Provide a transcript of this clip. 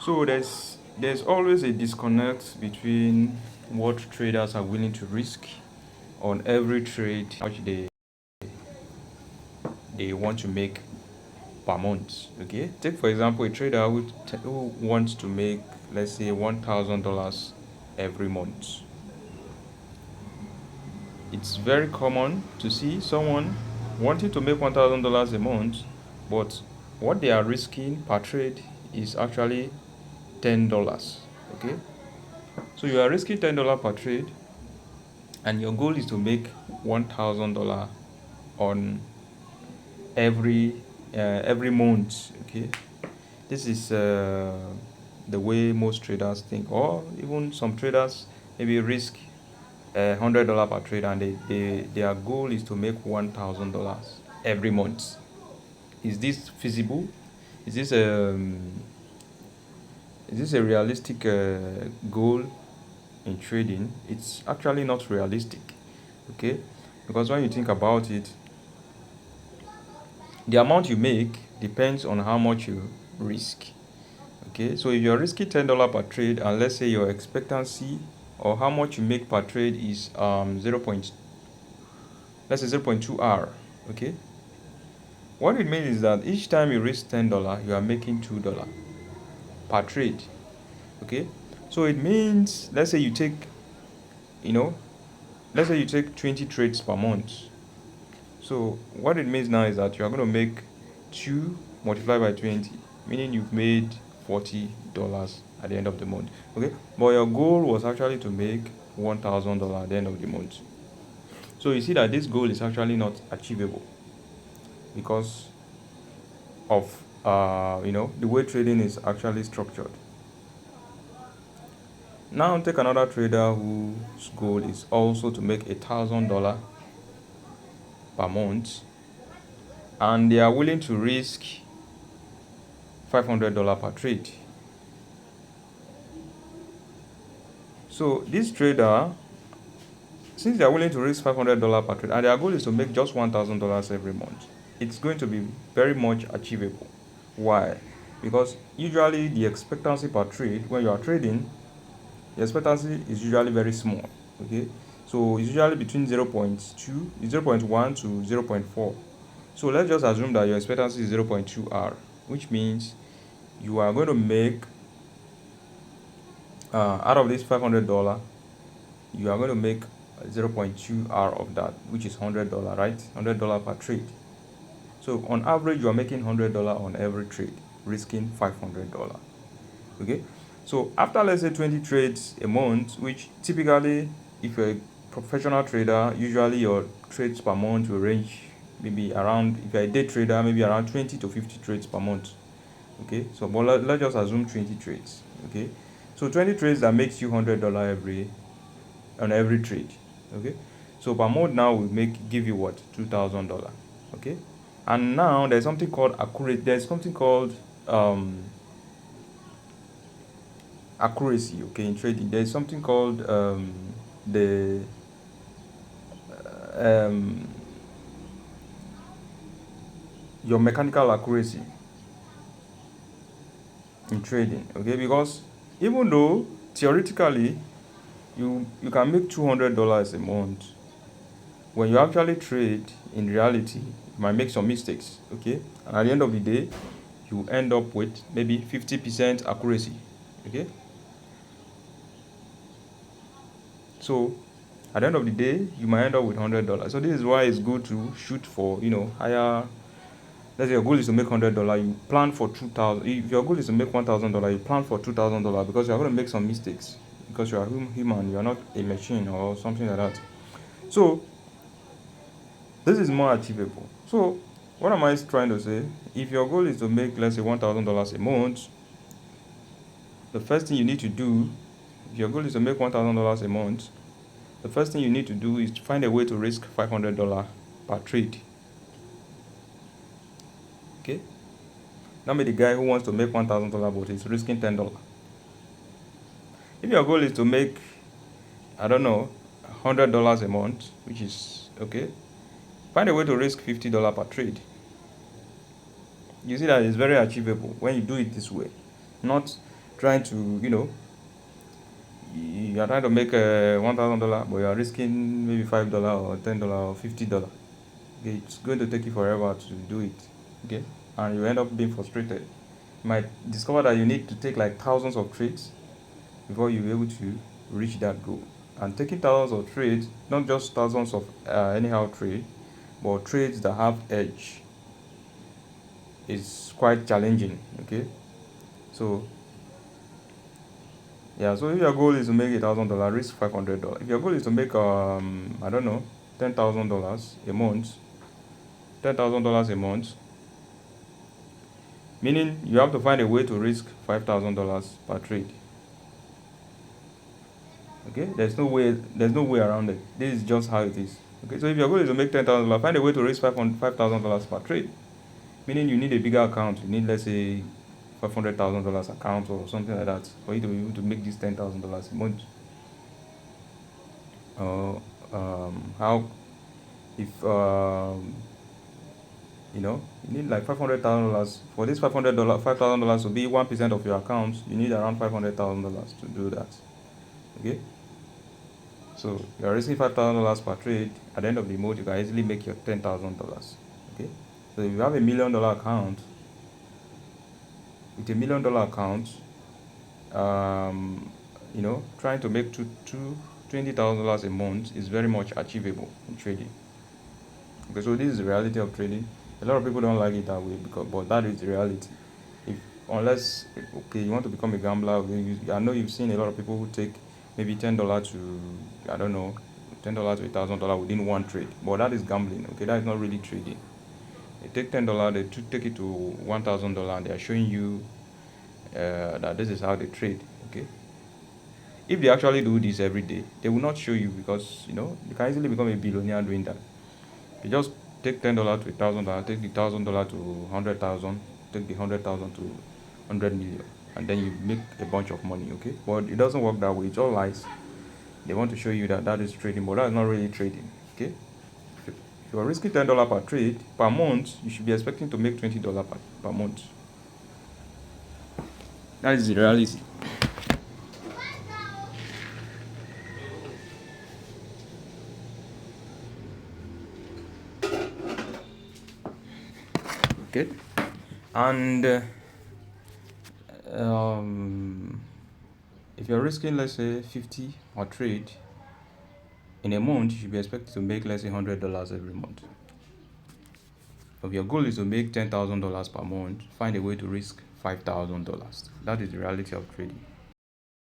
So there's always a disconnect between what traders are willing to risk on every trade, how much they want to make per month. Okay, take for example a trader who wants to make, let's say, $1,000 every month. It's very common to see someone wanting to make $1,000 a month, but what they are risking per trade is actually $10. Okay, so you are risking $10 per trade, and your goal is to make $1,000 on every every month. Okay, this is the way most traders think, or even some traders maybe risk $100 per trade, and their goal is to make $1,000 every month. Is this feasible? Is this a realistic goal in trading? It's actually not realistic. Okay, because when you think about it, the amount you make depends on how much you risk. Okay, so if you're risking $10 per trade, and let's say your expectancy or how much you make per trade is 0. Let's say 0.2 R. Okay, what it means is that each time you risk $10, you are making $2 per trade. Okay, so it means, you know let's say you take 20 trades per month. So what it means now is that you are going to make 2 multiplied by 20, meaning you've made $40 at the end of the month. Okay, but your goal was actually to make $1,000 at the end of the month. So you see that this goal is actually not achievable because of the way trading is actually structured. Now take another trader whose goal is also to make $1,000 per month, and they are willing to risk $500 per trade. So this trader, since they are willing to risk $500 per trade and their goal is to make just $1,000 every month, it's going to be very much achievable. Why? Because usually the expectancy per trade, when you are trading, the expectancy is usually very small. Okay, so it's usually between 0.1 to 0.4. So let's just assume that your expectancy is 0.2 R, which means you are going to make out of this $500, you are going to make 0.2 R of that, which is $100, right? $100 per trade. So on average, you are making $100 on every trade, risking $500. Okay, so after, let's say, 20 trades a month, which typically, if you're a professional trader, usually your trades per month will range maybe around, if you're a day trader, maybe around 20 to 50 trades per month. Okay, so but let's just assume 20 trades. Okay, so 20 trades that makes you $100 on every trade. Okay, so per month now will give you what, $2,000. Okay, and now there's something called accuracy. Okay, in trading there's something called the um, your mechanical accuracy in trading. Okay, because even though theoretically you can make $200 a month, when you actually trade in reality, you might make some mistakes. Okay, and at the end of the day, you end up with maybe 50% accuracy. Okay, so at the end of the day, you might end up with $100. So this is why it's good to shoot for higher. Let's say your goal is to make $100, you plan for 2,000. If your goal is to make $1,000, you plan for $2,000, because you are going to make some mistakes, because you are human, you are not a machine or something like that. So this is more achievable. So what am I trying to say? If your goal is to make, let's say, $1,000 a month, the first thing you need to do, if your goal is to make $1,000 a month, the first thing you need to do is to find a way to risk $500 per trade. Okay, now be the guy who wants to make $1,000 but he's risking $10. If your goal is to make, I don't know, $100 a month, which is okay, find a way to risk $50 per trade. You see that it's very achievable when you do it this way. Not trying to, you are trying to make $1,000, but you are risking maybe $5 or $10 or $50. Okay, it's going to take you forever to do it. Okay, and you end up being frustrated. You might discover that you need to take like thousands of trades before you're able to reach that goal. And taking thousands of trades, not just thousands of anyhow trade, but trades that have edge, is quite challenging. Okay, so yeah, so if your goal is to make $1,000, risk $500. If your goal is to make I don't know, $10,000 a month, $10,000 a month, meaning you have to find a way to risk $5,000 per trade. Okay, there's no way around it. This is just how it is. Okay, so if your goal is to make $10,000, find a way to raise $5,000 per trade, meaning you need a bigger account. You need, let's say, $500,000 account or something like that for you to be able to make this $10,000 a month. How if you need like $500,000 for this $5,000 to be 1% of your account. You need around $500,000 to do that. Okay, so you are raising $5,000 per trade. At the end of the month, you can easily make your $10,000. Okay, so if you have $1 million account, with $1 million account, trying to make $20,000 a month is very much achievable in trading. Okay, so this is the reality of trading. A lot of people don't like it that way, but that is the reality. If unless okay, you want to become a gambler, I know you've seen a lot of people who take maybe $10 to, I don't know, $10 to $1,000 within one trade, but that is gambling. Okay, that is not really trading. They take $10, they take it to $1,000, and they are showing you that this is how they trade. Okay, if they actually do this every day, they will not show you, because you can easily become a billionaire doing that. You just take $10 to $1,000, take the $1,000 to 100,000, take the 100,000 to 100 million, and then you make a bunch of money. Okay, but it doesn't work that way. It's all lies. They want to show you that that is trading, but that's not really trading. Okay, if you are risking $10 per trade per month, you should be expecting to make $20 per month. That is the reality. Okay, and um, if you're risking, let's say, 50 per trade in a month, you should be expected to make, let's say, $100 every month. If your goal is to make $10,000 per month, find a way to risk $5,000. That is the reality of trading.